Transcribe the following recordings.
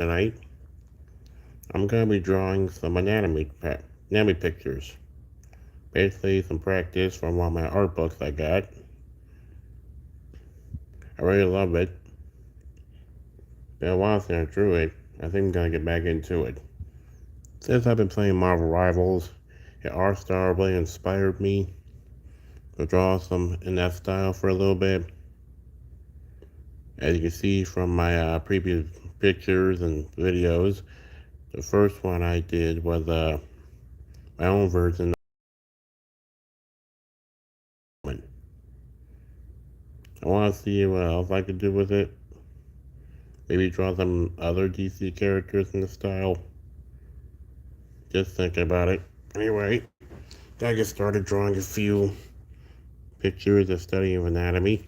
Tonight, I'm going to be drawing some anatomy pictures. Basically, some practice from one of my art books I got. I really love it. Been a while since I drew it. I think I'm going to get back into it. Since I've been playing Marvel Rivals, the art style really inspired me to draw some in that style for a little bit. As you can see from my previous pictures and videos, the first one I did was my own version of it. I want to see what else I could do with it. Maybe draw some other DC characters in the style. Just thinking about it. Anyway, gotta get started drawing a few pictures of study of anatomy.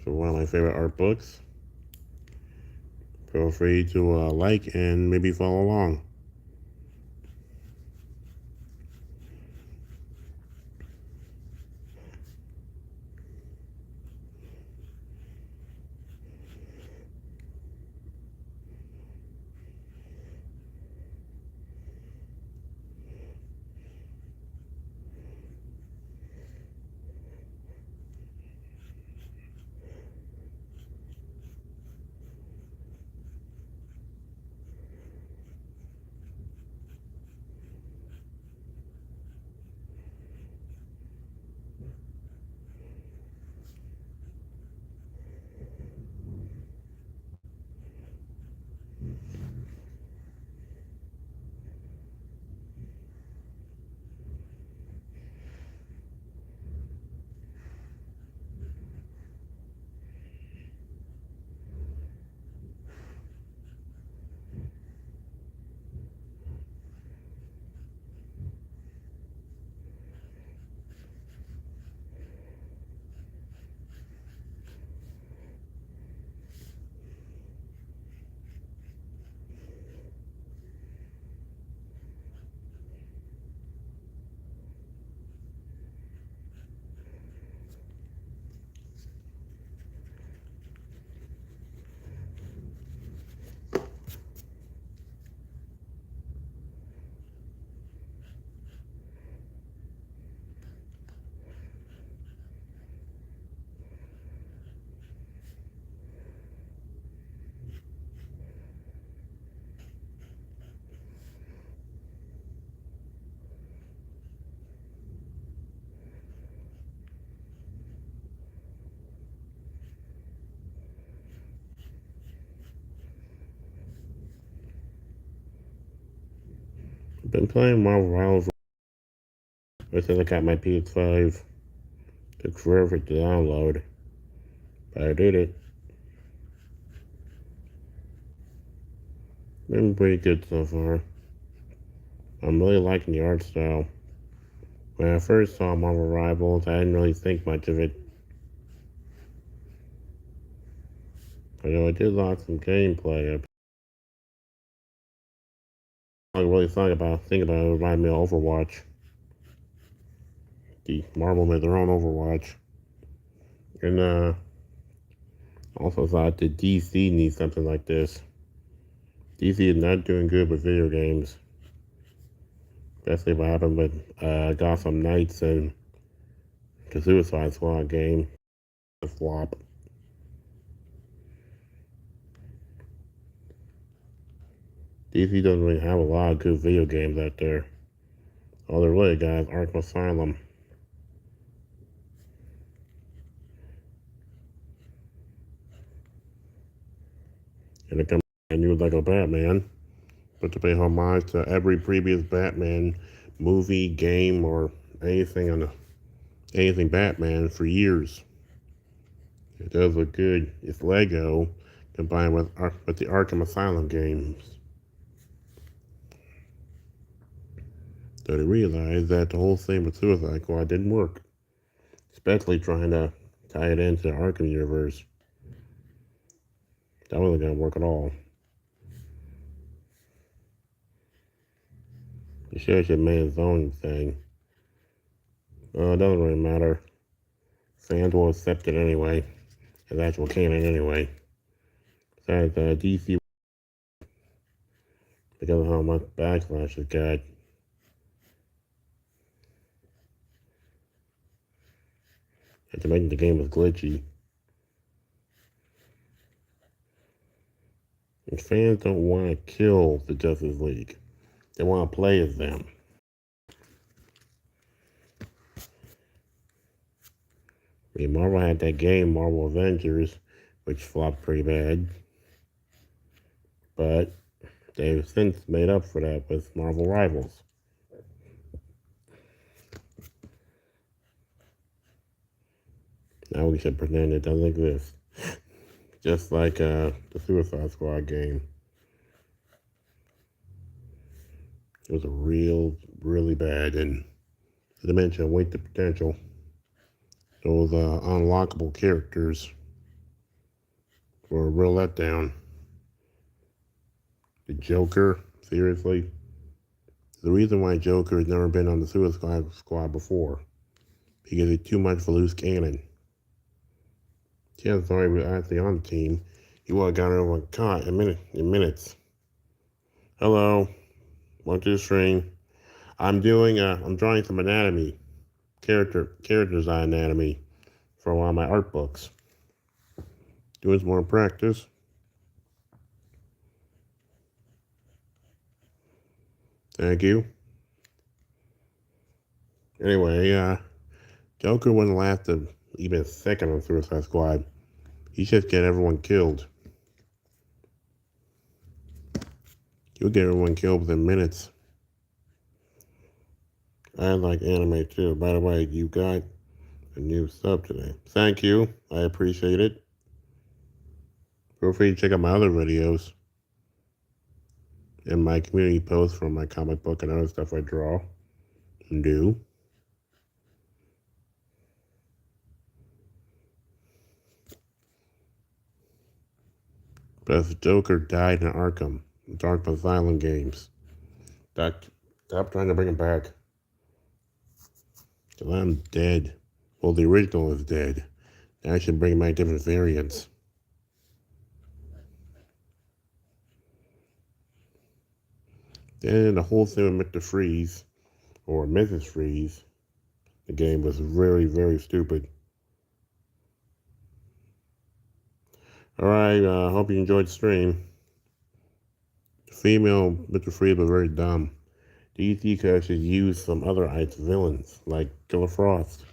So one of my favorite art books. Feel free to like and maybe follow along. I've been playing Marvel Rivals ever since I got my PS5. Took forever to download, but I did it. Been pretty good so far. I'm really liking the art style. When I first saw Marvel Rivals, I didn't really think much of it. I did like some gameplay. I really think about it, it reminded me of Overwatch. The Marvel made their own Overwatch. And also thought that DC needs something like this. DC is not doing good with video games. Especially what happened with Gotham Knights and the Suicide Squad game. A flop. DC doesn't really have a lot of good video games out there. All they're really got is Arkham Asylum. And it comes a new Lego Batman. But to pay homage to every previous Batman movie, game, or anything Batman for years. It does look good. It's Lego combined with the Arkham Asylum games. So they realized that the whole thing with Suicide Squad didn't work, especially trying to tie it into the Arkham universe. That wasn't going to work at all. The show should have made its own thing. It doesn't really matter. Fans will accept it anyway. It's actual canon anyway. Besides, DC because of how much backlash it got. And to make the game was glitchy. And fans don't want to kill the Justice League. They want to play as them. I mean, Marvel had that game, Marvel Avengers, which flopped pretty bad. But they've since made up for that with Marvel Rivals. Now we should pretend it doesn't exist. Just like the Suicide Squad game. It was a really bad, and to mention, Wait the Potential. Those unlockable characters were a real letdown. The Joker, seriously? The reason why Joker has never been on the Suicide Squad before, because he's too much of a loose cannon. Chances are he was actually on the team, he would have got everyone caught in minutes. Hello, welcome to the stream. I'm drawing some anatomy, character design anatomy for one of my art books. Doing some more practice. Thank you. Anyway, Joker wouldn't last even a second on Suicide Squad. He just get everyone killed. He'll get everyone killed within minutes. I like anime too. By the way, you got a new sub today. Thank you. I appreciate it. Feel free to check out my other videos and my community posts from my comic book and other stuff I draw and do. But if Joker died in Arkham Asylum games, stop trying to bring him back. Because I'm dead. Well, the original is dead. Now I should bring back different variants. Then the whole thing with Mr. Freeze, or Mrs. Freeze, the game was very stupid. Alright, hope you enjoyed the stream. The female Mr. Freeze was very dumb. DC could actually use some other Ice villains, like Killer Frost.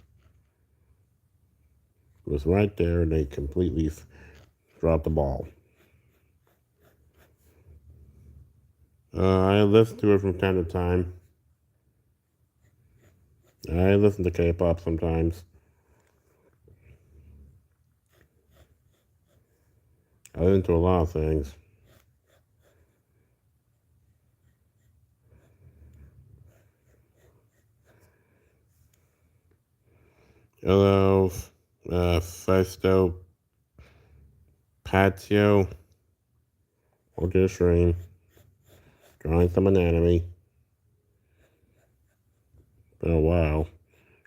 It was right there, and they completely dropped the ball. I listen to it from time to time. I listen to K-pop sometimes. I listen to a lot of things. Hello, Festo, Patio, or just stream, drawing some anatomy. Been a while,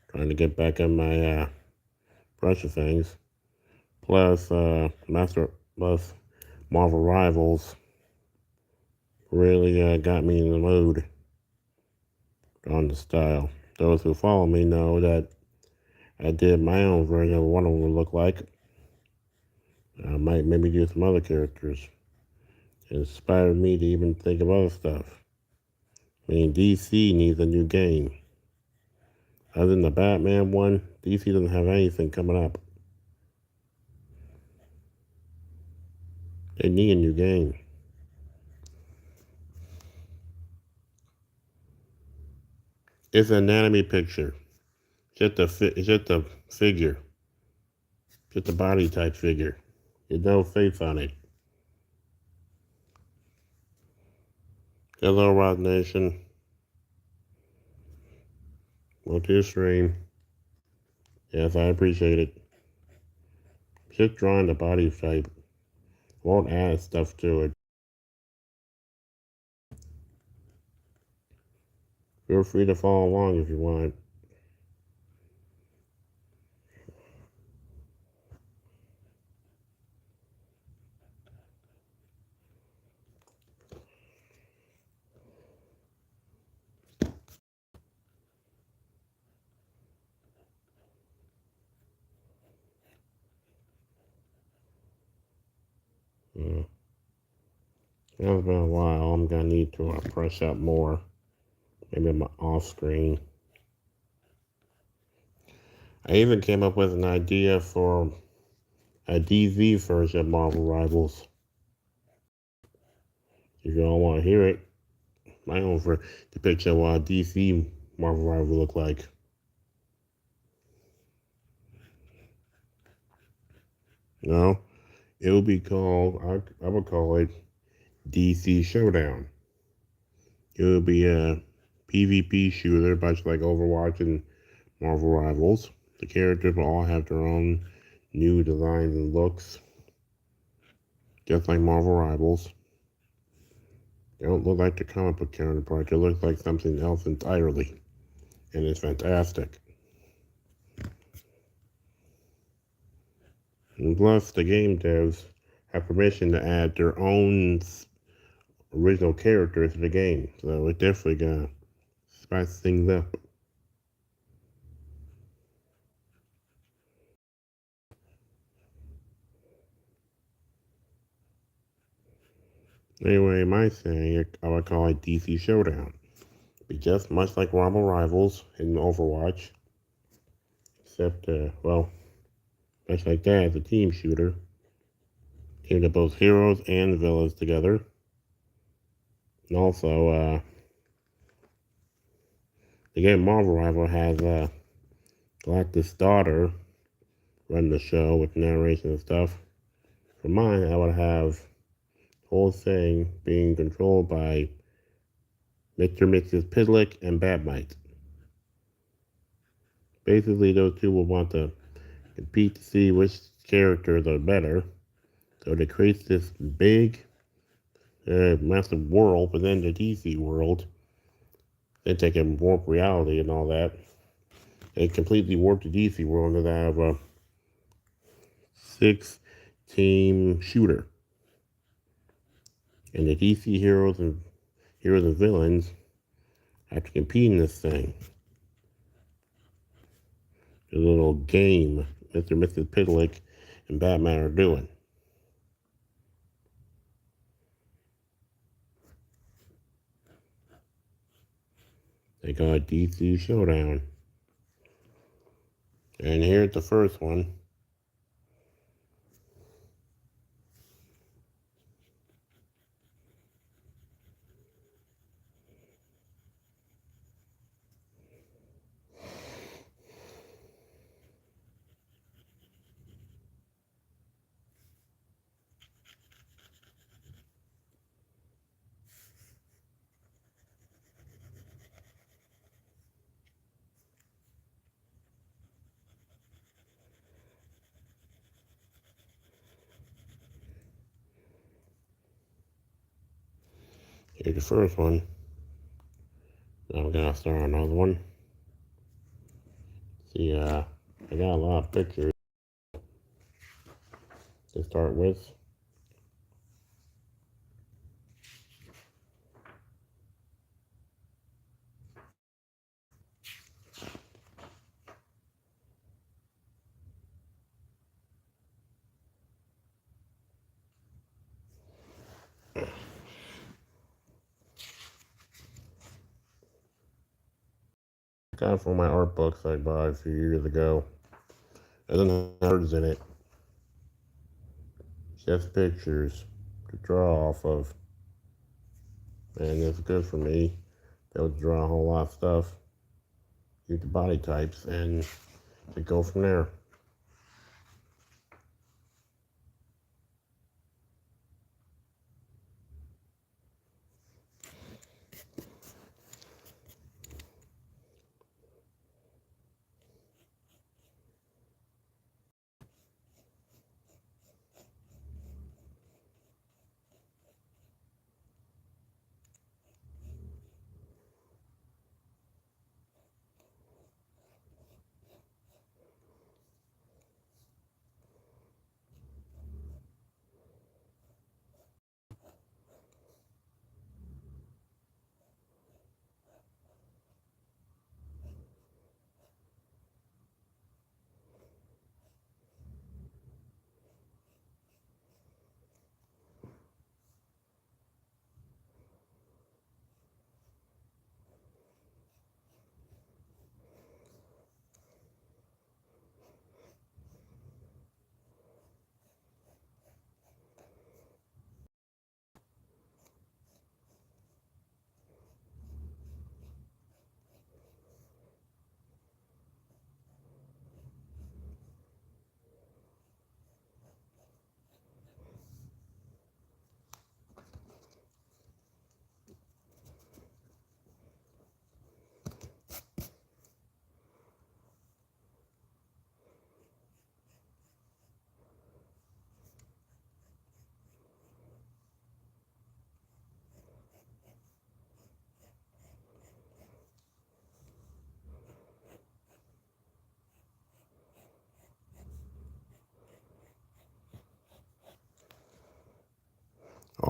trying to get back on my brush of things. Plus, plus Marvel Rivals really got me in the mood on the style. Those who follow me know that I did my own version of what one would look like. I might maybe do some other characters. It inspired me to even think of other stuff. I mean, DC needs a new game. Other than the Batman one, DC doesn't have anything coming up. They need a new game. It's an anatomy picture. It's just a figure. Just a body type figure. There's no face on it. Hello, Rock Nation. Welcome to the stream. Yes, I appreciate it. Just drawing the body type. Won't add stuff to it. Feel free to follow along if you want. It's been a while. I'm gonna need to brush up more. Maybe my off screen. I even came up with an idea for a DV version of Marvel Rivals. If you all want to hear it, my own for depiction of what a DC Marvel Rival look like. No, it will be called. I would call it DC Showdown. It will be a PvP shooter, much like Overwatch and Marvel Rivals. The characters will all have their own new designs and looks, just like Marvel Rivals. They don't look like the comic book counterpart. They look like something else entirely, and it's fantastic. And plus, the game devs have permission to add their own original characters to the game, so it's definitely gonna spice things up. Anyway, my saying, I would call it DC Showdown. Be just much like Marvel Rivals in Overwatch, except, much like that, it's a team shooter. Team of both heroes and villains together. And also, the game Marvel Rival has Galactus' daughter run the show with narration and stuff. For mine, I would have the whole thing being controlled by Mr. and Mrs. Pidlick and Batmite. Basically, those two will want to compete to see which characters are better. So they create this big, massive world within the DC world. Then they can warp reality and all that. They completely warp the DC world and have a 6-team shooter. And the DC heroes and villains have to compete in this thing. The little game Mr. and Mrs. Pidlick and Batman are doing. They got DC Showdown. And here's the first one. Here's the first one. Now I'm gonna start another one. See, I got a lot of pictures to start with. Got it from my art books I bought a few years ago. It doesn't have words in it. Just pictures to draw off of. And it's good for me. Be able to draw a whole lot of stuff. Use the body types and to go from there.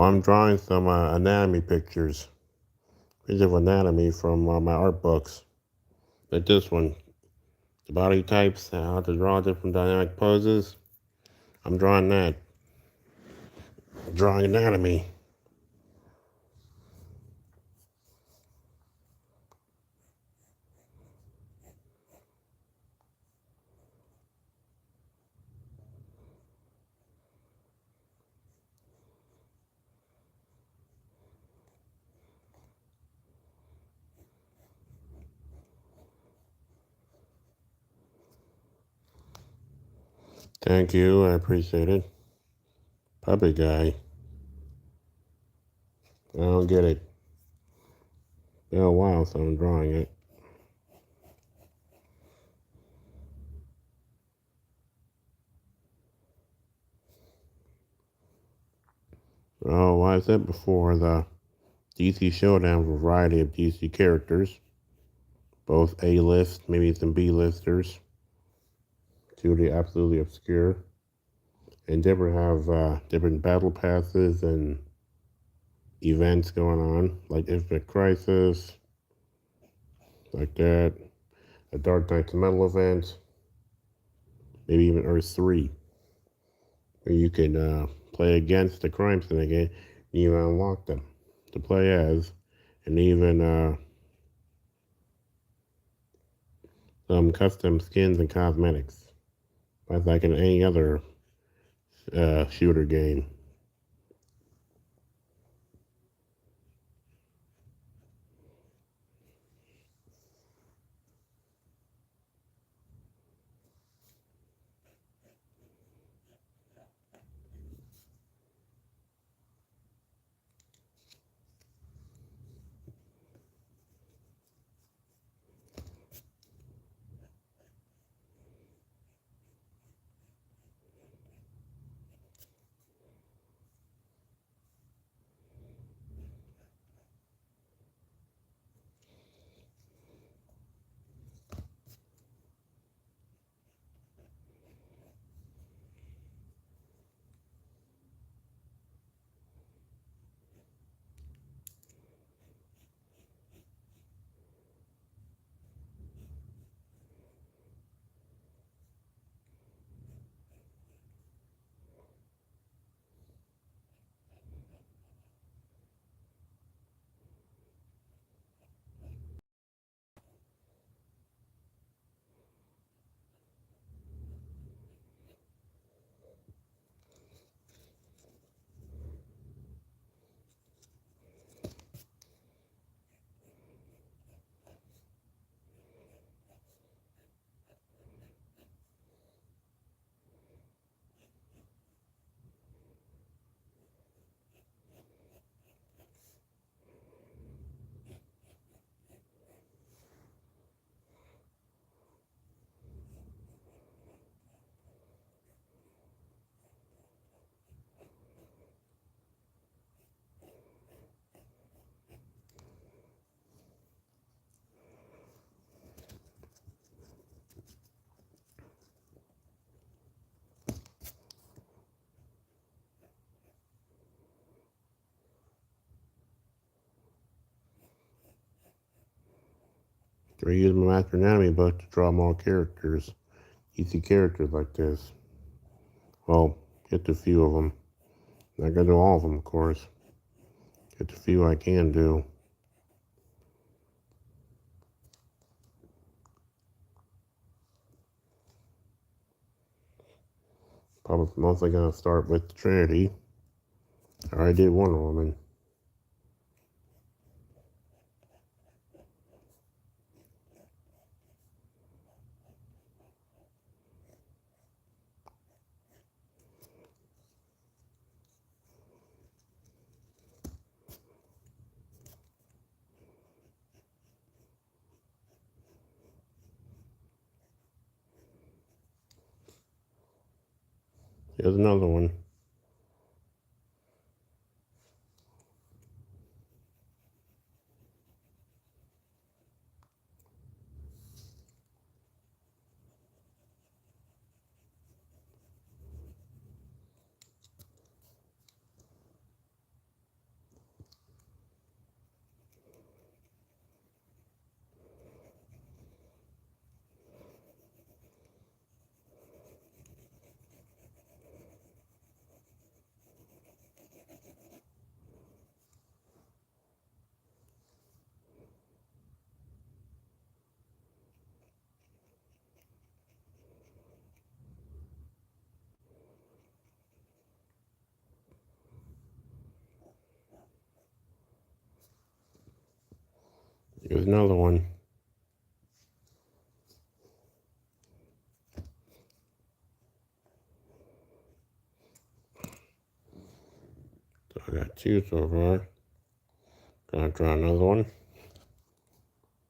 Oh, I'm drawing some anatomy pictures of anatomy from my art books. Like this one, the body types, how to draw different dynamic poses. I'm drawing that. Drawing anatomy. Thank you, I appreciate it. Puppy guy. I don't get it. Been a while, so I'm drawing it. Oh, I said before, the DC Showdown with a variety of DC characters, both A-list, maybe some B-listers, to the absolutely obscure, and different have different battle passes and events going on, like Infinite Crisis, like that, a Dark Knight's Metal event, maybe even Earth 3, where you can play against the crime syndicate and you unlock them to play as, and even some custom skins and cosmetics, like in any other shooter game. I use my Master Anatomy book to draw more characters, easy characters like this. Well, get to a few of them. Not gonna do all of them, of course. Get the few I can do. Probably mostly gonna start with Trinity. I already did Wonder Woman. Here's another one. Here's another one. So I got two so far. Gonna draw another one.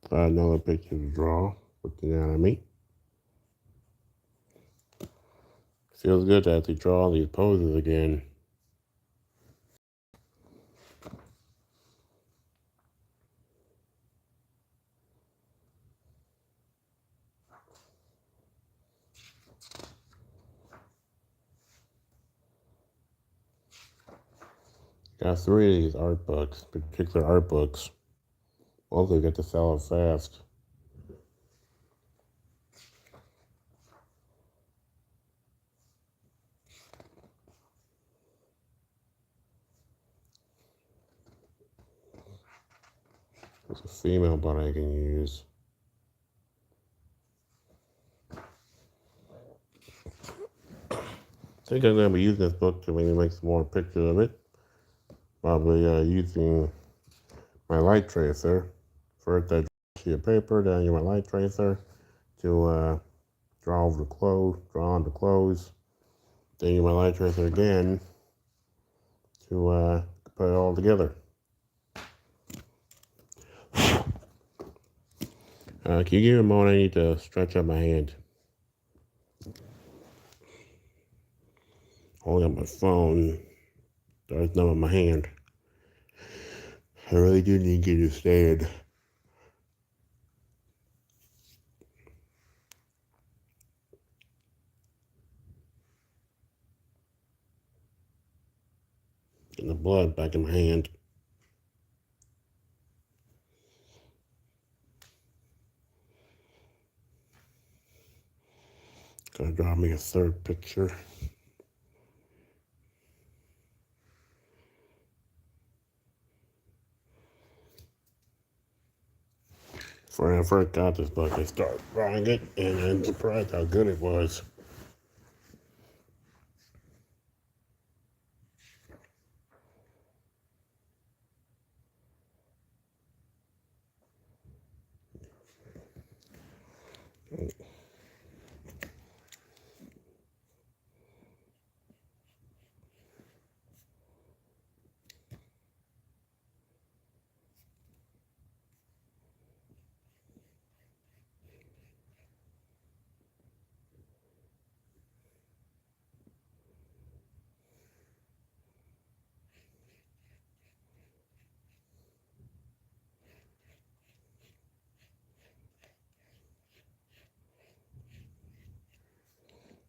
Another picture to draw with the anatomy. Feels good to actually draw these poses again. Got three of these art books, particular art books. Hopefully get to sell it fast. There's a female one I can use. I think I'm going to be using this book to maybe make some more pictures of it. Probably using my light tracer. First I draw a sheet of paper, then I use my light tracer to draw over the clothes, draw on the clothes. Then use my light tracer again to put it all together. Can you give me a moment? I need to stretch out my hand. Holding up my phone. There's none on my hand. I really do need to get it stand. Getting the blood back in my hand. Gonna draw me a third picture. When I first got this book, I started drawing it, and I'm surprised how good it was.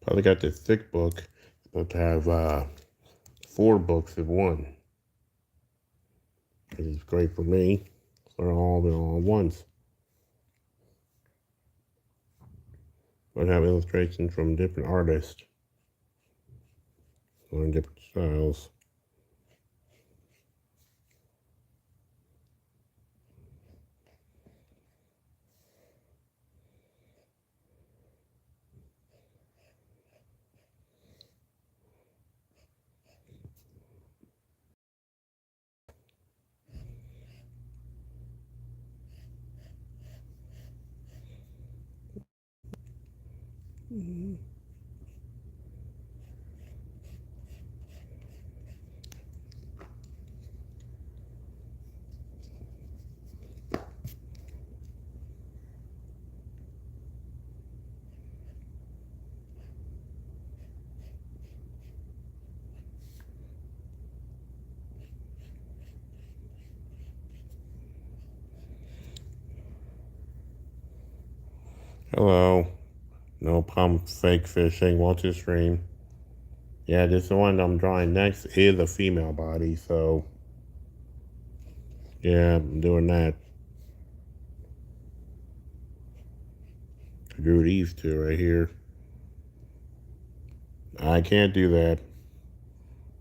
Probably got this thick book, but to have 4 books in one. This is great for me. So they're all at once. But have illustrations from different artists on different styles. Hello. No pump fake fishing. Watch your stream. Yeah, this one I'm drawing next is a female body, so yeah, I'm doing that. I drew these two right here. I can't do that.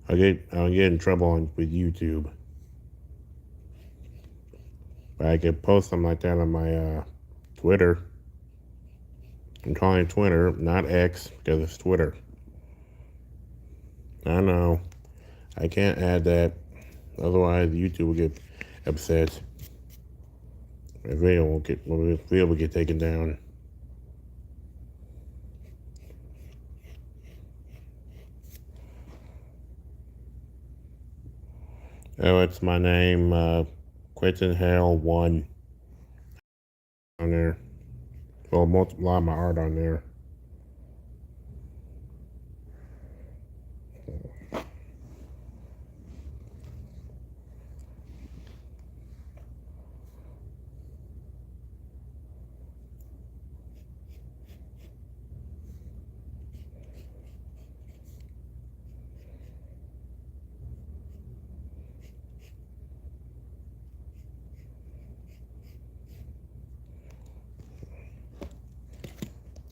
I'll get in trouble with YouTube. But I can post something like that on my Twitter. I'm calling it Twitter, not X, because it's Twitter. I know. I can't add that. Otherwise, YouTube will get upset. My video will get taken down. Oh, it's my name, Quentin Hale 1 on there. Well, multiply my art on there.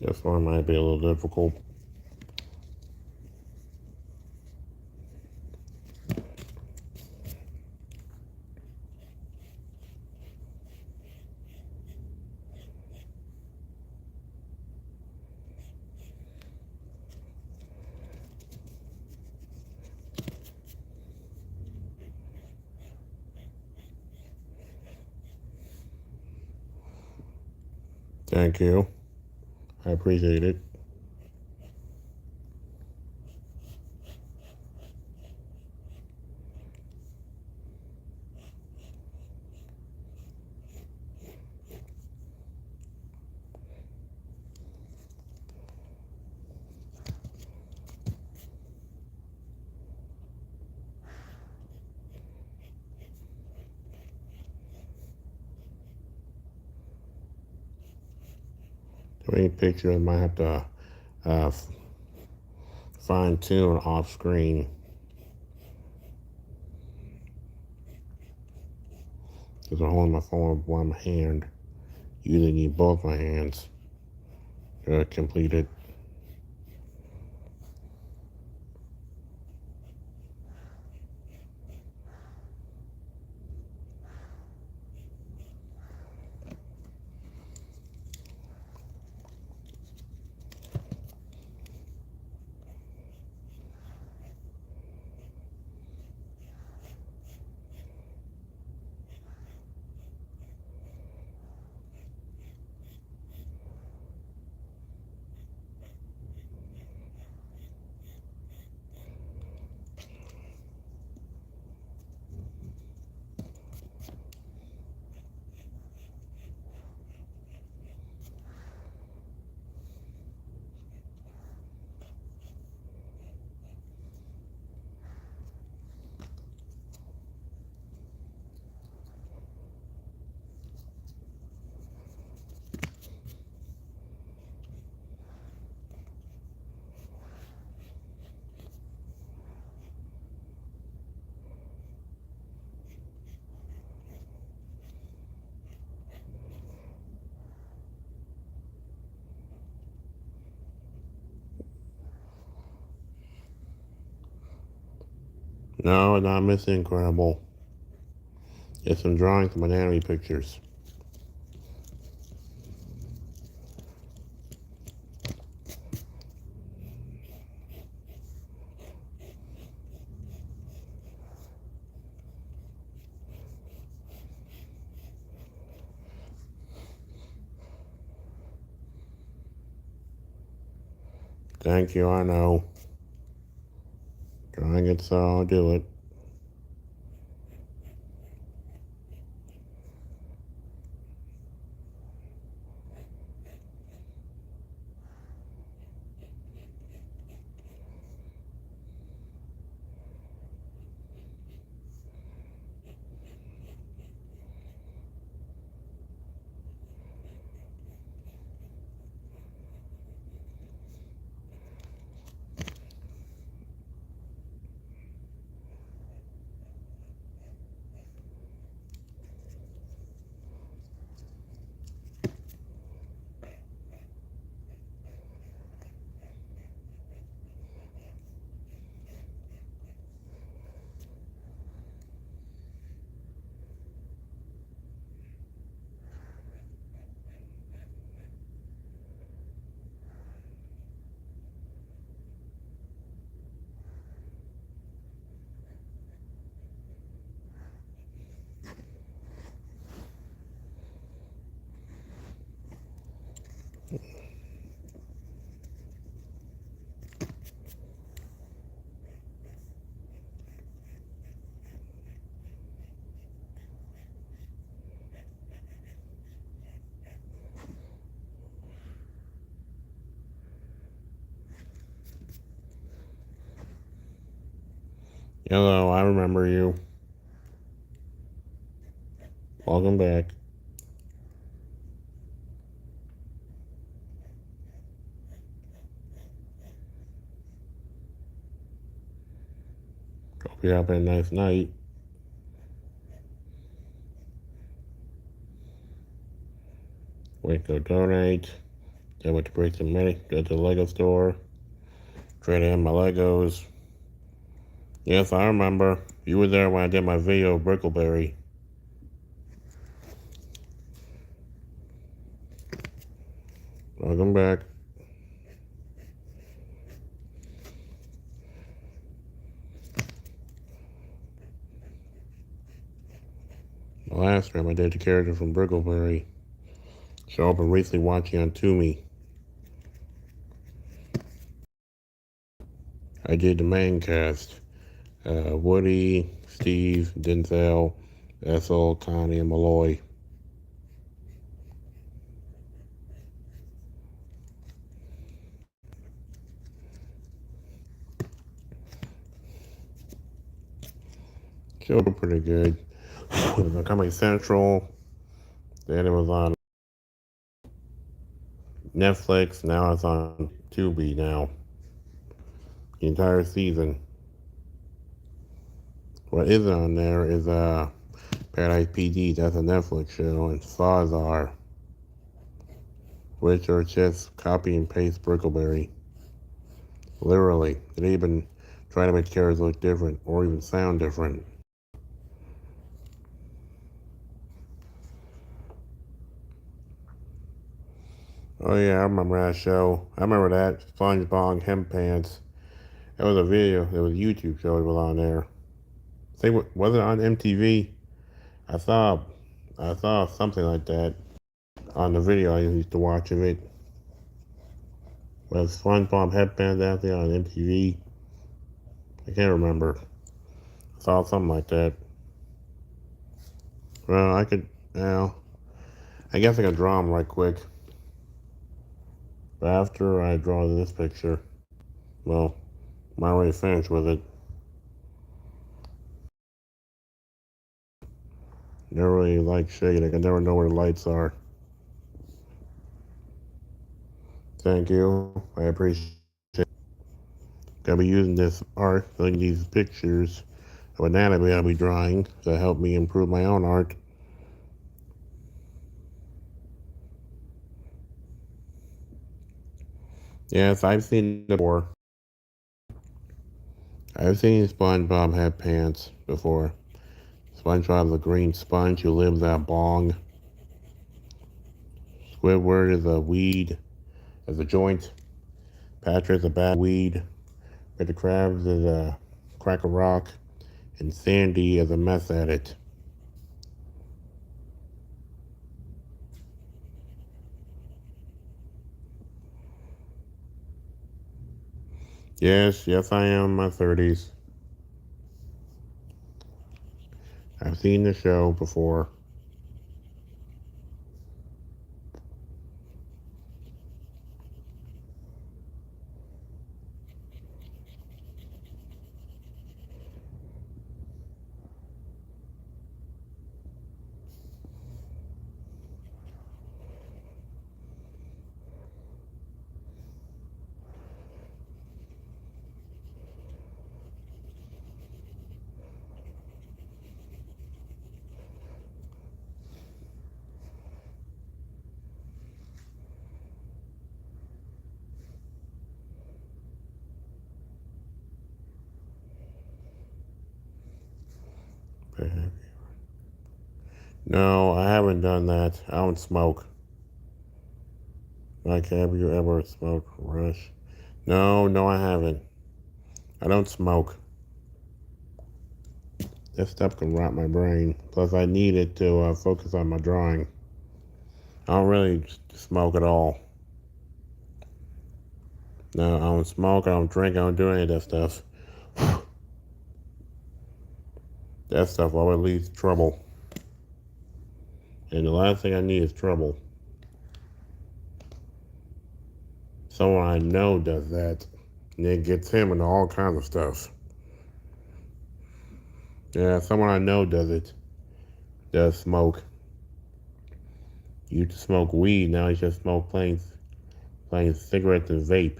This one might be a little difficult. Thank you. I appreciate it. Too many pictures, I might have to fine tune off screen. Because I'm holding my phone with one hand. Usually need both my hands to complete it. No, not Miss Incredible. It's some drawings of anatomy pictures. Thank you, I know. Trying it so I'll do it. Hello, I remember you. Welcome back. Hope you're having a nice night. Went to donate. Then went to break some money. Go to the Lego store. Traded in my Legos. Yes, I remember. You were there when I did my video of Brickleberry. Welcome back. The last stream I did the character from Brickleberry. So I've been recently watching on Toomey. I did the main cast. Woody, Steve, Denzel, Ethel, Connie, and Malloy. Still pretty good. It was on Comedy Central. Then it was on Netflix. Now it's on Tubi now. The entire season. What isn't on there is Paradise PD. That's a Netflix show. And Sazar, which are just copy and paste Brickleberry. Literally. They even try to make characters look different or even sound different. Oh yeah, I remember that show. I remember that SpongeBob Hemp Pants. It was a video. It was a YouTube show. It was on there. Say, was it on MTV? I saw, I saw something like that on the video I used to watch of it. Was SpongeBob Headband out there on MTV? I can't remember. I saw something like that. Well, I could, well, I guess I could draw them right quick. But after I draw this picture, well, I'm already finished with it. Never really like shade. I can never know where the lights are. Thank you. I appreciate it. Gonna be using this art, like these pictures of anatomy I'll be drawing to help me improve my own art. Yes, I've seen it before. I've seen SpongeBob have pants before. SpongeBob the green sponge who lives at bong. Squidward is a weed, as a joint. Patrick's a bad weed. Mr. Krabs is a crack a rock. And Sandy is a meth addict. Yes, I am in my 30s. I've seen the show before. No, I haven't done that. I don't smoke. Like, have you ever smoked Rush? No, I haven't. I don't smoke. That stuff can rot my brain. Plus, I need it to focus on my drawing. I don't really smoke at all. No, I don't smoke, I don't drink, I don't do any of that stuff. That stuff always leads to trouble. And the last thing I need is trouble. Someone I know does that, and it gets him into all kinds of stuff. Yeah, someone I know does it. Does smoke. He used to smoke weed. Now he just smoke plain cigarettes and vape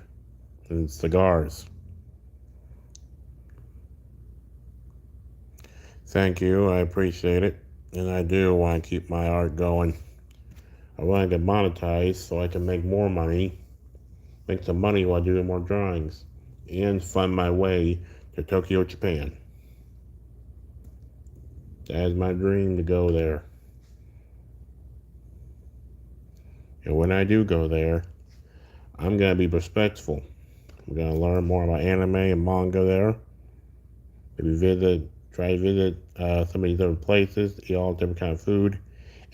and cigars. Thank you. I appreciate it. And I do want to keep my art going. I want to get monetized so I can make more money, make some money while doing more drawings, and fund my way to Tokyo, Japan. That is my dream to go there. And when I do go there, I'm going to be respectful. I'm going to learn more about anime and manga there. Maybe try to visit some of these different places, eat all different kind of food,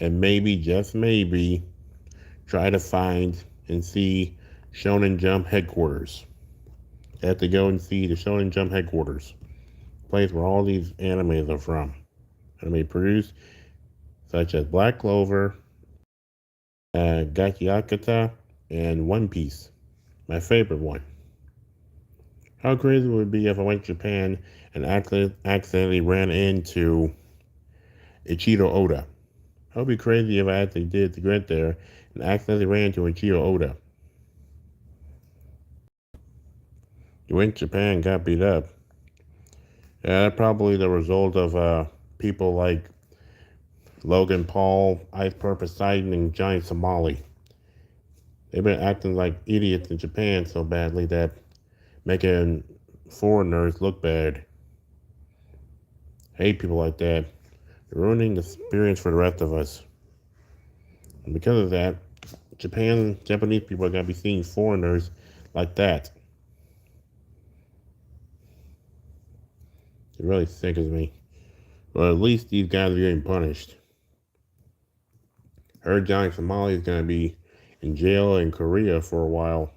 and maybe, just maybe, try to find and see Shonen Jump headquarters. I have to go and see the Shonen Jump headquarters, place where all these animes are from. Anime produced, such as Black Clover, Gakiakata, and One Piece, my favorite one. How crazy would it be if I went to Japan and accidentally ran into Ichiro Oda? How would be crazy if I actually did to get there and accidentally ran into Ichiro Oda? You went to Japan and got beat up. Yeah, that's probably the result of people like Logan Paul, Ice Purpose Poseidon, and Johnny Somali. They've been acting like idiots in Japan so badly that making foreigners look bad. Hate people like that. They're ruining the experience for the rest of us. And because of that, Japanese people are going to be seeing foreigners like that. It really sickens me. Well, at least these guys are getting punished. Heard Johnny Somali is going to be in jail in Korea for a while.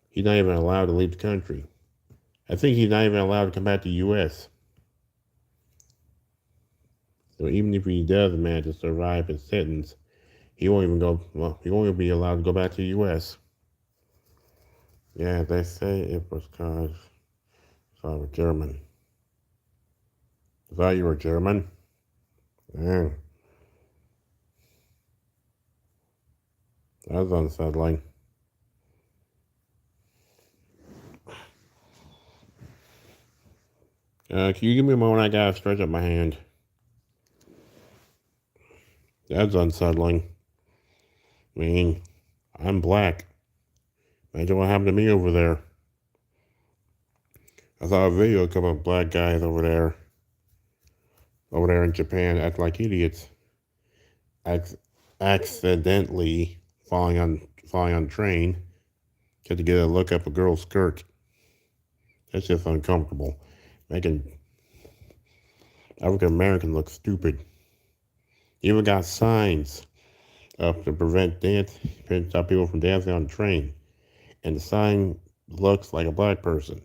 He's not even allowed to leave the country. I think he's not even allowed to come back to the U.S. So even if he does manage to survive his sentence, he won't even be allowed to go back to the U.S. Yeah, they say it was because I was German. I thought you were German. Yeah, that's unsettling. Can you give me a moment? I gotta stretch up my hand. That's unsettling. I mean, I'm black. Imagine what happened to me over there. I saw a video of a couple of black guys over there in Japan, acting like idiots, accidentally falling on train, just to get a look up a girl's skirt. That's just uncomfortable, making African Americans look stupid. You even got signs up to stop people from dancing on the train, and the sign looks like a black person.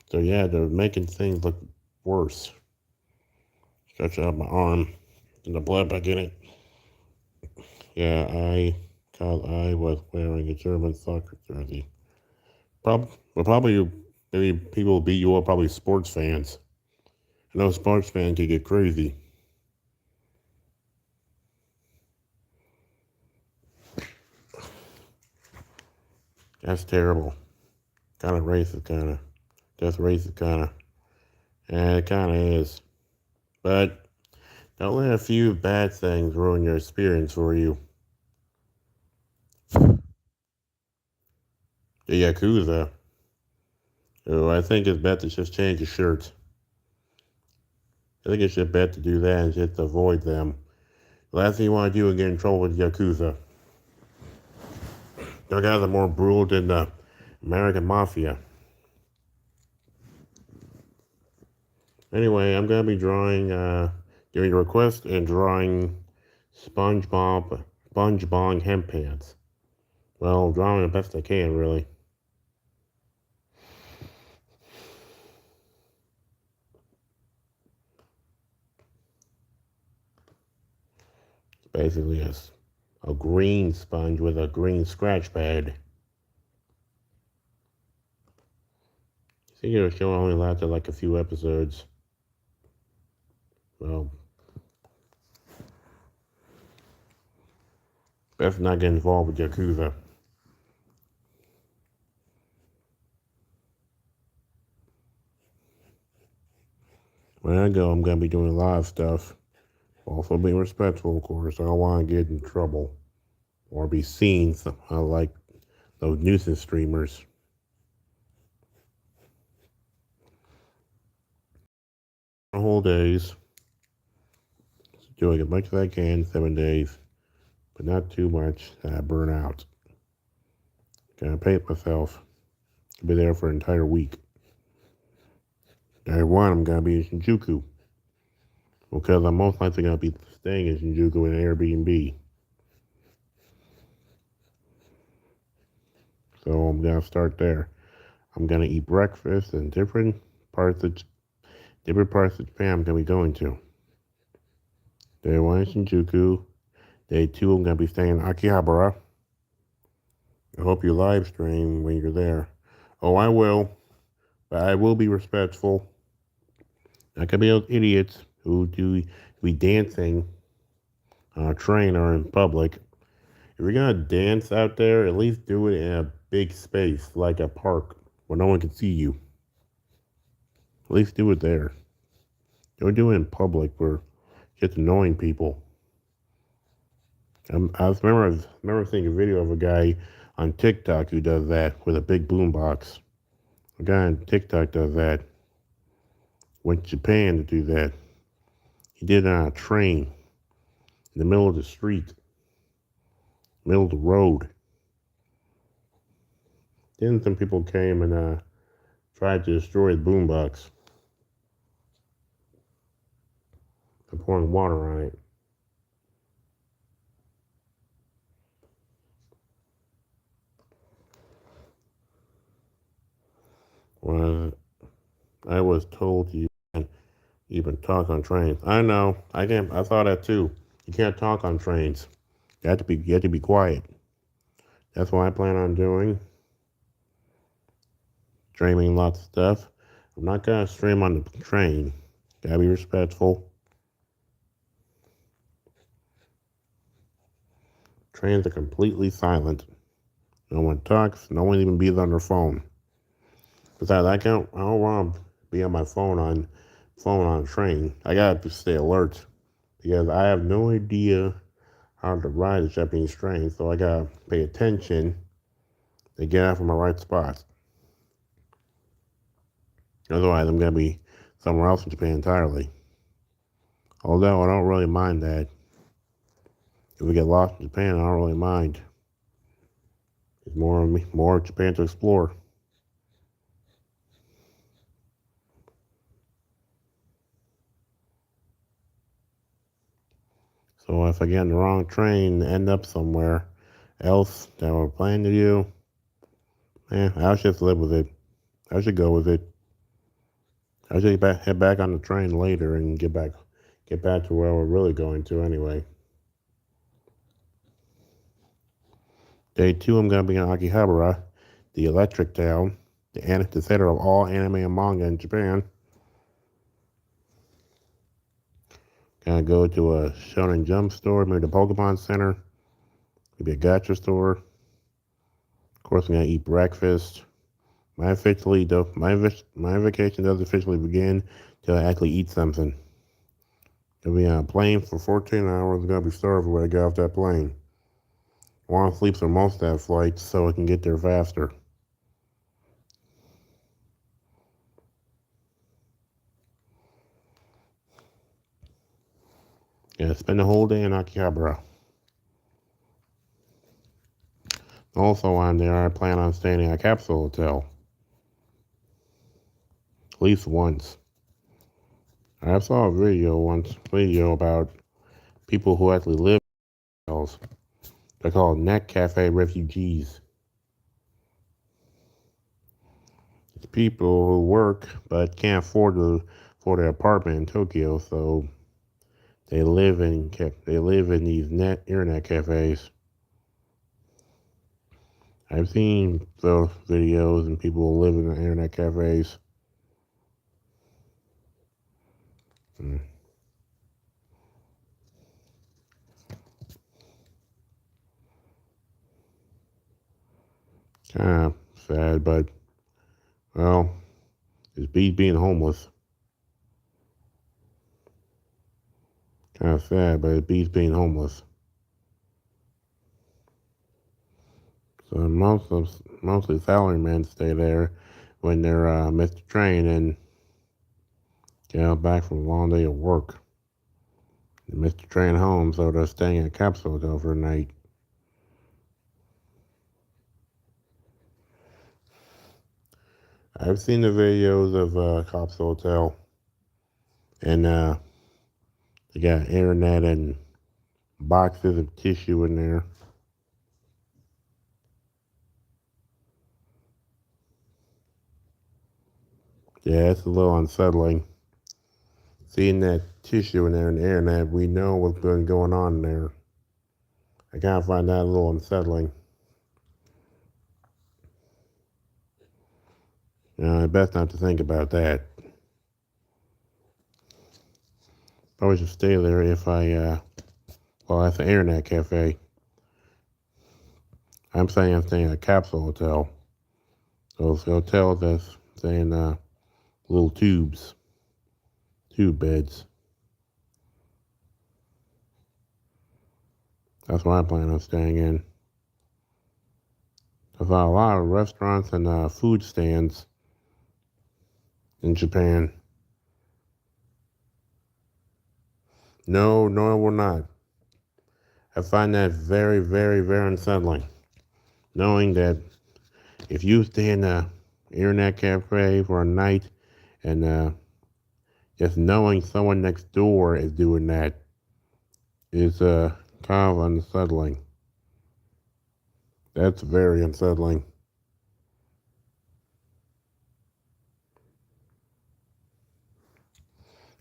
So yeah, they're making things look worse. Stretch out my arm, and the blood back in it. Yeah, cause I was wearing a German soccer jersey. Probably maybe people will beat you up. Probably sports fans. I know sports fans can get crazy. That's terrible. Kind of racist, kind of. That's racist, kind of. And it kind of is. But don't let a few bad things ruin your experience for you. The Yakuza. Oh, I think it's best to just change the shirts. I think it's just best to do that and just avoid them. The last thing you want to do is get in trouble with Yakuza. Those guys are more brutal than the American Mafia. Anyway, I'm going to be giving a request and drawing SpongeBob hemp pants. Well, drawing the best I can, really. It's basically a green sponge with a green scratch pad. I think the show only lasted like a few episodes. Well, best not get involved with Yakuza. When I go, I'm going to be doing a lot of stuff. Also being respectful, of course. I don't want to get in trouble or be seen like those nuisance streamers. Whole days, doing as much as I can, 7 days, but not too much that I burn out. Gonna pace myself to be there for an entire week. Day one, I'm gonna be in Shinjuku because I'm most likely gonna be staying in Shinjuku in an Airbnb. So I'm gonna start there. I'm gonna eat breakfast in different parts of Japan I'm gonna be going to. Day one in Shinjuku. Day two, I'm gonna be staying in Akihabara. I hope you live stream when you're there. Oh, I will, but I will be respectful. Not gonna be those idiots who be dancing on a train or in public. If you're gonna dance out there, at least do it in a big space like a park where no one can see you. At least do it there. Don't do it in public where it's annoying people. I remember seeing a video of a guy on TikTok who does that with a big boombox. A guy on TikTok does that. Went to Japan to do that. He did it on a train in the middle of the street, middle of the road. Then some people came and tried to destroy the boombox by pouring water on it. Well, I was told you can't even talk on trains. I know. I can't. I saw that too. You can't talk on trains. You have to be quiet. That's what I plan on doing. Streaming lots of stuff. I'm not gonna stream on the train. Gotta be respectful. Trains are completely silent. No one talks. No one even be on their phone. Besides, I don't want to be on my phone on a train. I got to stay alert because I have no idea how to ride a Japanese train. So I gotta pay attention to get out from my right spot. Otherwise, I'm gonna be somewhere else in Japan entirely. Although I don't really mind that. If we get lost in Japan, I don't really mind. There's more Japan to explore. So if I get on the wrong train and end up somewhere else that we're planning to do, I'll just live with it. I should go with it. I should head back on the train later and get back to where we're really going to anyway. Day two, I'm gonna be in Akihabara, the electric town, the center of all anime and manga in Japan. Gonna go to a Shonen Jump store, maybe the Pokemon Center, maybe a gacha store. Of course, I'm gonna eat breakfast. My vacation doesn't officially begin till I actually eat something. Gonna be on a plane for 14 hours. Gonna be starving when I get off that plane. I want to sleep through most of that flight so I can get there faster. Yeah, spend the whole day in Akihabara. Also on there, I plan on staying in a capsule hotel. At least once. I saw a video about people who actually live in hotels. They're called Net Cafe refugees. It's people who work but can't afford their apartment in Tokyo, so they live in these internet cafes. I've seen those videos and people who live in the internet cafes. Kind of sad, but, well, it's bees being homeless. Kind of sad, but it's bees being homeless. So mostly salarymen stay there when they're missed the train and get out back from a long day of work. They missed the train home, so they're staying at a capsule hotel for a night. I've seen the videos of capsule hotel, and they got internet and boxes of tissue in there. Yeah, it's a little unsettling. Seeing that tissue in there and the internet, we know what's been going on in there. I kind of find that a little unsettling. Best not to think about that. Probably should stay there if well, that's an internet cafe. I'm saying I'm staying at a capsule hotel. Those hotels that's saying little tube beds. That's what I plan on staying in. I saw a lot of restaurants and food stands in Japan. No, no, it will not. I find that very, very, very unsettling. Knowing that if you stay in a internet cafe for a night and just knowing someone next door is doing that is kind of unsettling. That's very unsettling.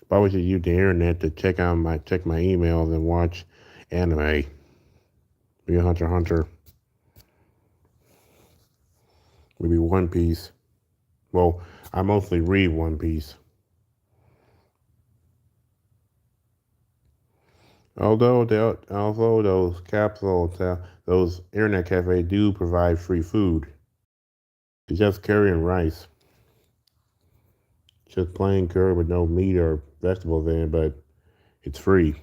Probably should use the internet to check my emails and watch anime. Be a Hunter x Hunter. Maybe One Piece. Well, I mostly read One Piece. Although those internet cafes do provide free food. It's just curry and rice. Just plain curry with no meat or vegetables in it, but it's free.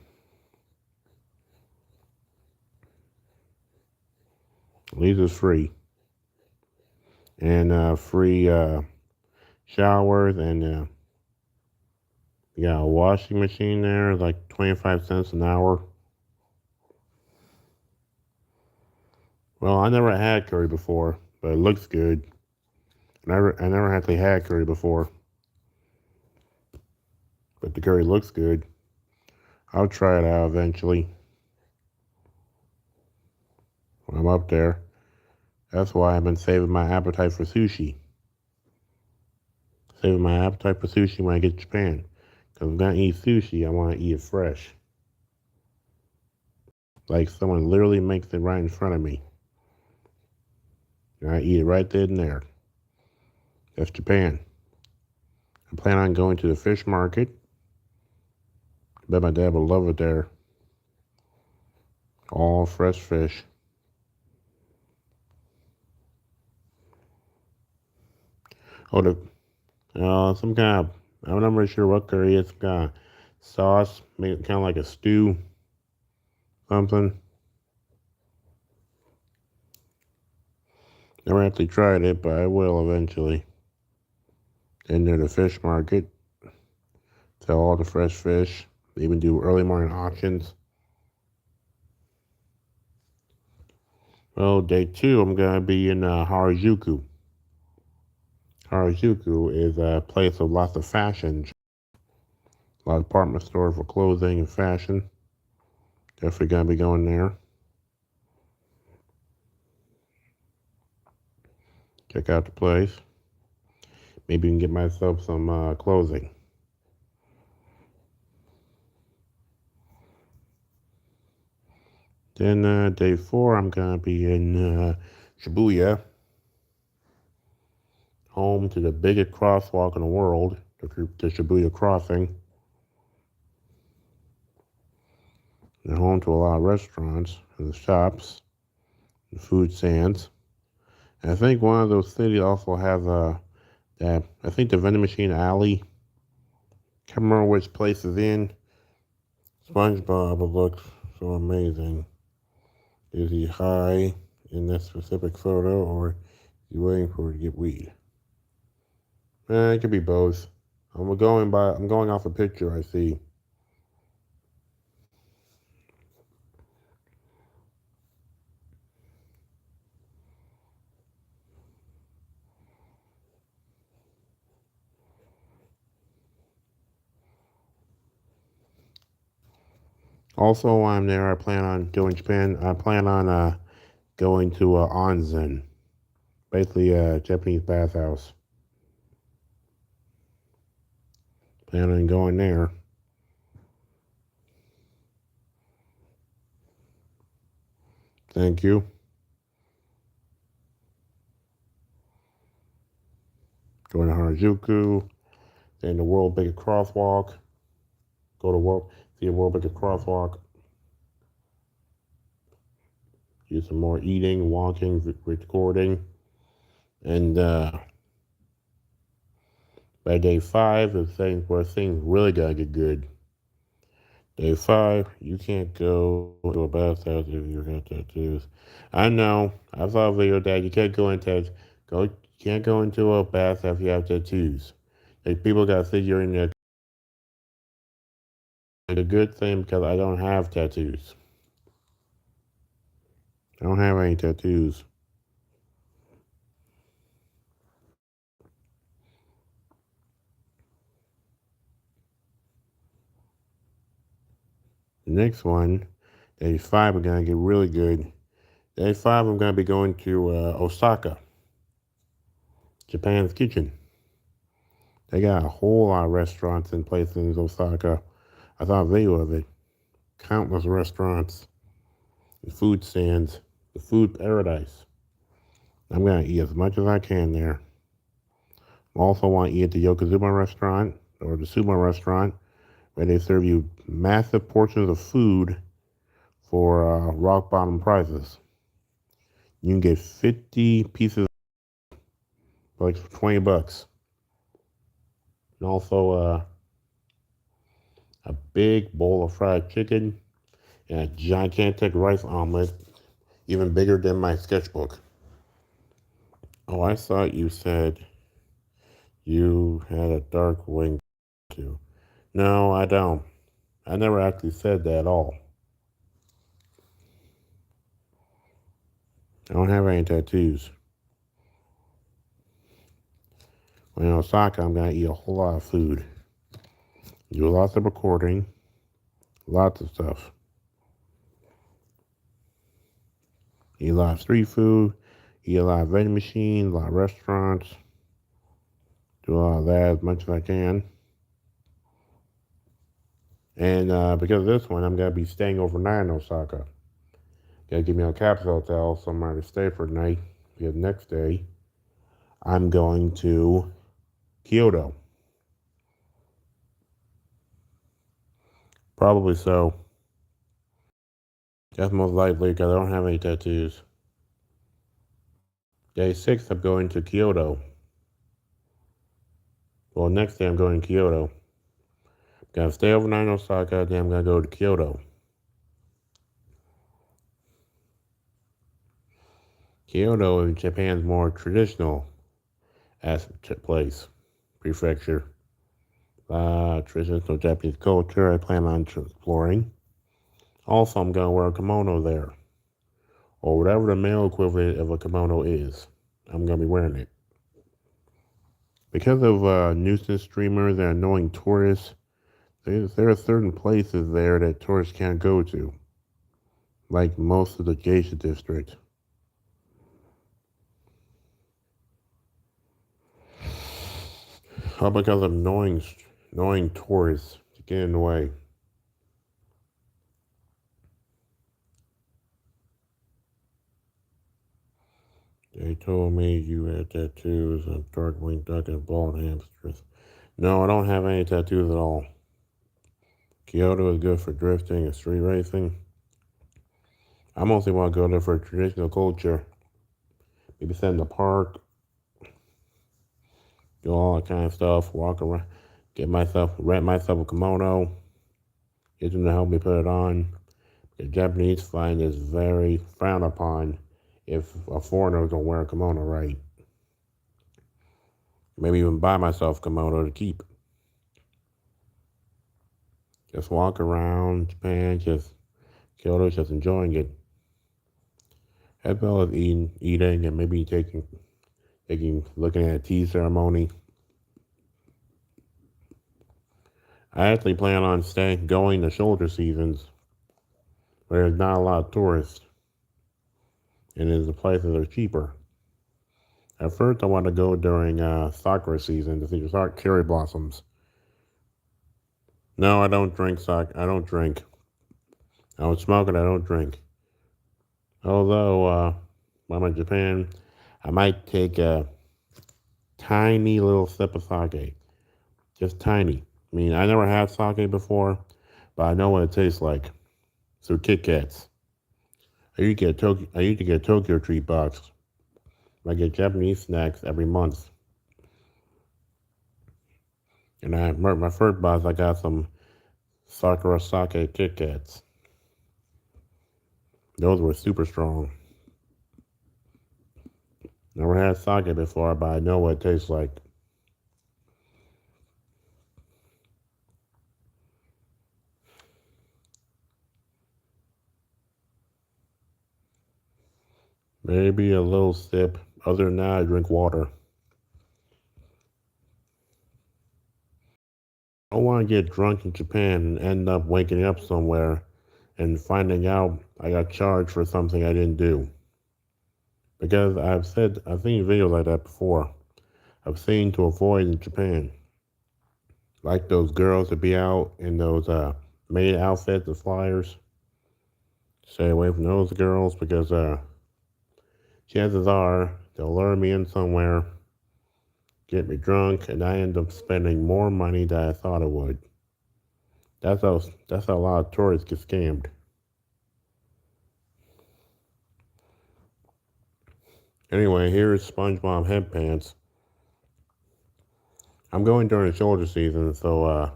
At least it's free. And free showers, and you got a washing machine there, like 25 cents an hour. Well, I never had curry before, but it looks good. I never actually had curry before, but the curry looks good. I'll try it out eventually when I'm up there. That's why I've been saving my appetite for sushi. Saving my appetite for sushi when I get to Japan. Because I'm going to eat sushi, I want to eat it fresh. Like someone literally makes it right in front of me. And I eat it right then and there. That's Japan. I plan on going to the fish market. I bet my dad will love it there. All fresh fish. Oh, some kind of, I'm not really sure what curry is. Some kind of sauce, maybe kind of like a stew, something. Never actually tried it, but I will eventually. Then near the fish market, sell all the fresh fish. They even do early morning auctions. Well, day 2, I'm going to be in Harajuku. Harajuku is a place of lots of fashion. A lot of department stores for clothing and fashion. Definitely going to be going there. Check out the place. Maybe even get myself some clothing. Then day 4, I'm going to be in Shibuya, home to the biggest crosswalk in the world, the Shibuya Crossing. And home to a lot of restaurants and shops and food stands. And I think one of those cities also has that I think the vending machine alley. Can't remember which place is in. SpongeBob looks so amazing. Is he high in this specific photo, or is he waiting for it to get weed? It could be both. I'm going off a picture I see. Also, while I'm there, I plan on doing Japan. I plan on going to onsen, basically a Japanese bathhouse. Plan on going there. Thank you. Going to Harajuku, then the world biggest crosswalk. Go to world, see a world biggest crosswalk. Do some more eating, walking, recording, and by day 5 is things where things really gotta get good. Day 5, you can't go to a bathhouse if you have tattoos. I know. I saw a video that you can't go into can't go into a bathhouse if you have tattoos. Like people gotta sit you in there. It's a good thing because I don't have tattoos. I don't have any tattoos. The next one, day 5, we're gonna get really good. Day 5, I'm gonna be going to Osaka, Japan's kitchen. They got a whole lot of restaurants and places in Osaka. I saw a video of it. Countless restaurants, and food stands, the food paradise. I'm gonna eat as much as I can there. I also want to eat at the Yokozuna restaurant or the Sumo restaurant where they serve you massive portions of food for rock bottom prices. You can get 50 pieces for like $20. And also a big bowl of fried chicken and a gigantic rice omelet, even bigger than my sketchbook. Oh, I thought you said you had a dark wing too. No, I don't. I never actually said that at all. I don't have any tattoos. When in Osaka, I'm going to eat a whole lot of food. Do lots of recording. Lots of stuff. Eat a lot of street food. Eat a lot of vending machines, a lot of restaurants. Do a lot of that as much as I can. And because of this one, I'm going to be staying overnight in Osaka. Got to give me a capsule hotel somewhere to stay for the night. Because next day, I'm going to Kyoto. Probably so. That's most likely because I don't have any tattoos. Day 6, I'm going to Kyoto. Well, next day I'm going to Kyoto. Gotta stay overnight in Osaka, then I'm gonna go to Kyoto. Kyoto is Japan's more traditional place, prefecture. Traditional Japanese culture I plan on exploring. Also, I'm gonna wear a kimono there, or whatever the male equivalent of a kimono is. I'm gonna be wearing it. Because of nuisance streamers and annoying tourists, there are certain places there that tourists can't go to, like most of the geisha district. All because of annoying tourists to get in the way. They told me you had tattoos of dark winged duck and bald hamsters. No, I don't have any tattoos at all. Kyoto is good for drifting and street racing. I mostly want to go there for traditional culture maybe sit in the park, do all that kind of stuff, walk around, rent myself a kimono, get them to help me put it on. The Japanese find is very frowned upon if a foreigner don't wear a kimono right. Maybe even buy myself a kimono to keep. Just walk around Japan, just Kyoto, just enjoying it. As well as eating, and maybe looking at a tea ceremony. I actually plan on going to shoulder seasons where there's not a lot of tourists, and the places are cheaper. At first, I want to go during sakura season to see the cherry blossoms. No, I don't drink I don't drink. I don't smoke and I don't drink. Although, when I'm in Japan, I might take a tiny little sip of sake. Just tiny. I mean, I never had sake before, but I know what it tastes like. So Kit Kats. I used to get a Tokyo treat box. I get Japanese snacks every month. And my first box, I got some Sakura Sake Kit Kats. Those were super strong. Never had sake before, but I know what it tastes like. Maybe a little sip. Other than that, I drink water. I don't want to get drunk in Japan and end up waking up somewhere and finding out I got charged for something I didn't do. Because I've seen videos like that before. I've seen to avoid in Japan. Like those girls that be out in those maid outfits, the flyers. Stay away from those girls because chances are they'll lure me in somewhere, get me drunk, and I end up spending more money than I thought I would. That's how a lot of tourists get scammed. Anyway, here's SpongeBob headpants. I'm going during the shoulder season, so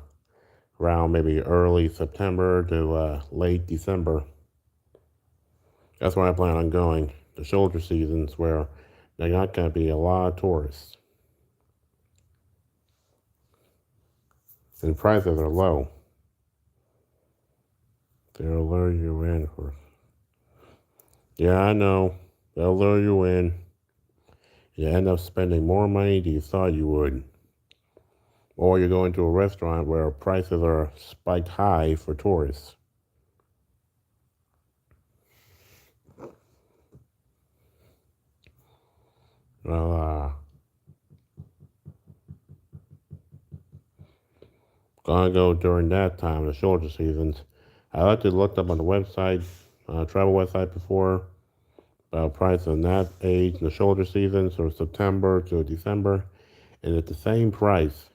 around maybe early September to late December. That's where I plan on going. The shoulder seasons where there's not going to be a lot of tourists. And prices are low. They'll lure you in. Yeah, I know. They'll lure you in. You end up spending more money than you thought you would. Or you're going to a restaurant where prices are spiked high for tourists. Well, gonna go during that time, the shoulder seasons. I actually looked up on the website, travel website before, about price on that age, the shoulder seasons, from September to December, and it's the same price,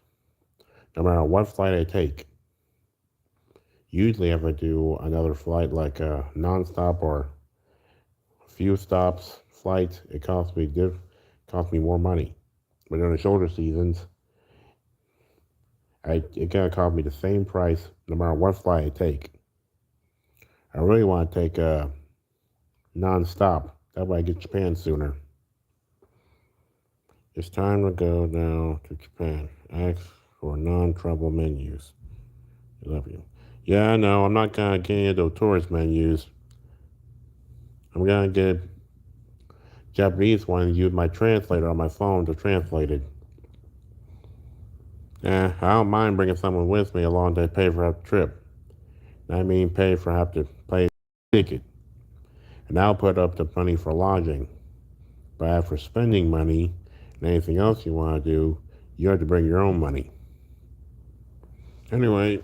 no matter what flight I take. Usually, if I do another flight like a non-stop or a few stops flight, it costs me more money. But during the shoulder seasons, it gonna cost me the same price no matter what flight I take. I really want to take a non-stop. That way I get Japan sooner. It's time to go now to Japan. Ask for non-trouble menus. I love you. Yeah, I know. I'm not gonna get into those tourist menus. I'm gonna get Japanese one and use my translator on my phone to translate it. I don't mind bringing someone with me along to pay for the trip. I mean, pay the ticket. And I'll put up the money for lodging. But as for spending money and anything else you want to do, you have to bring your own money. Anyway,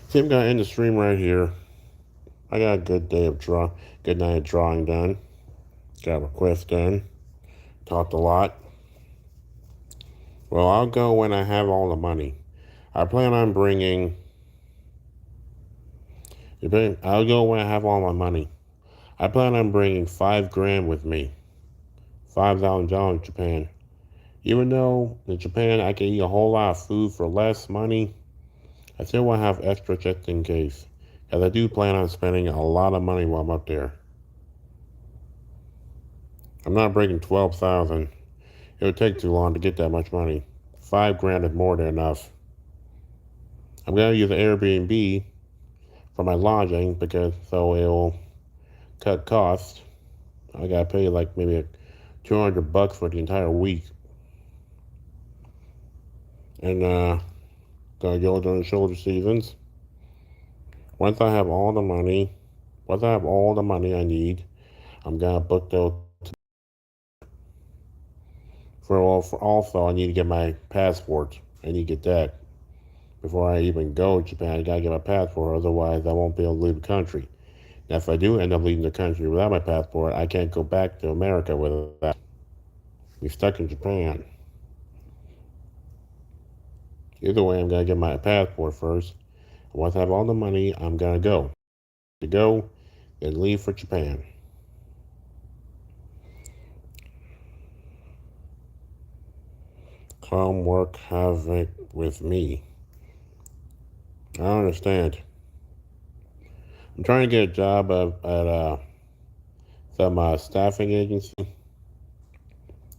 Tim got in the stream right here. I got a good night of drawing done. Got a request done. Talked a lot. Well, I'll go when I have all the money. I plan on bringing. I'll go when I have all my money. I plan on bringing 5 grand with me. $5,000 in Japan. Even though in Japan I can eat a whole lot of food for less money, I still want to have extra just in case. Because I do plan on spending a lot of money while I'm up there. I'm not bringing 12,000. It would take too long to get that much money. 5 grand is more than enough. I'm gonna use Airbnb for my lodging because so it'll cut costs. I gotta pay like maybe $200 for the entire week, and gotta go during the shoulder seasons. Once I have all the money, once I have all the money I need, I'm gonna book those. For also, I need to get my passport. I need to get that before I even go to Japan. I gotta get my passport, otherwise I won't be able to leave the country. Now, if I do end up leaving the country without my passport, I can't go back to America with that. Be stuck in Japan. Either way, I'm gonna get my passport first. Once I have all the money, I'm gonna go. To go, then leave for Japan. Come work havoc with me. I don't understand. I'm trying to get a job at some staffing agency.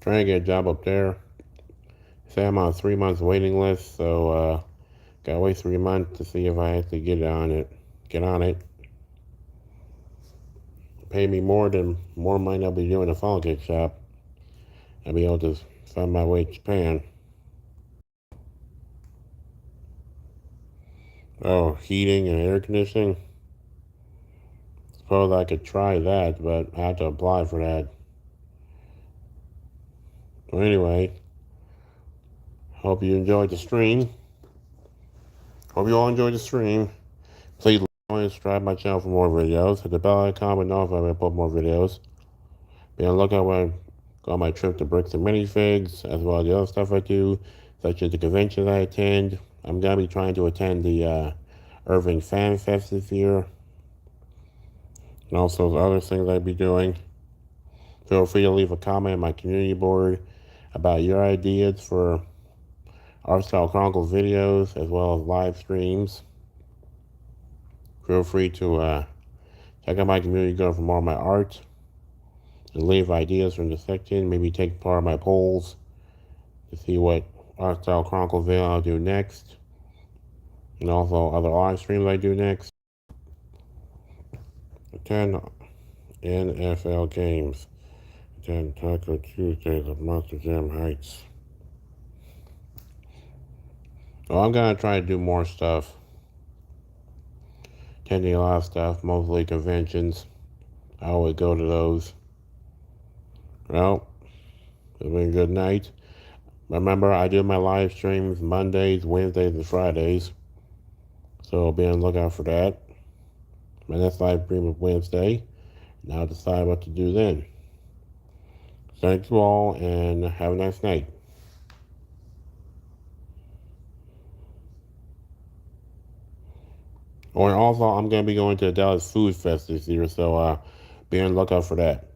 Trying to get a job up there. Say I'm on a 3 months waiting list, so gotta wait 3 months to see if I actually get on it. Get on it. Pay me more money I'll be doing a phone cake shop. I'll be able to find my way to Japan. Oh, heating and air conditioning. Suppose I could try that, but I have to apply for that. Well, anyway, hope you enjoyed the stream. Hope you all enjoyed the stream. Please like and subscribe to my channel for more videos. Hit the bell icon to know if I put more videos. Be on the lookout when I go on my trip to Bricks and Minifigs, as well as the other stuff I do, such as the conventions I attend. I'm going to be trying to attend the Irving Fan Fest this year, and also the other things I'll be doing. Feel free to leave a comment on my community board about your ideas for Art Style Chronicles videos, as well as live streams. Feel free to check out my community board for more of my art, and leave ideas from the section. Maybe take part of my polls to see what Art Style Chronicles video I'll do next, and also other live streams I do next. Attend NFL games. Attend Taco Tuesdays at Monster Jam Heights. Well, I'm gonna try to do more stuff. Attending a lot of stuff, mostly conventions. I always go to those. Well, it's been a good night. Remember, I do my live streams Mondays, Wednesdays, and Fridays. So be on the lookout for that. My next live stream is Wednesday. Now I'll decide what to do then. Thank you all, and have a nice night. Or also, I'm going to be going to the Dallas Food Fest this year, so be on the lookout for that.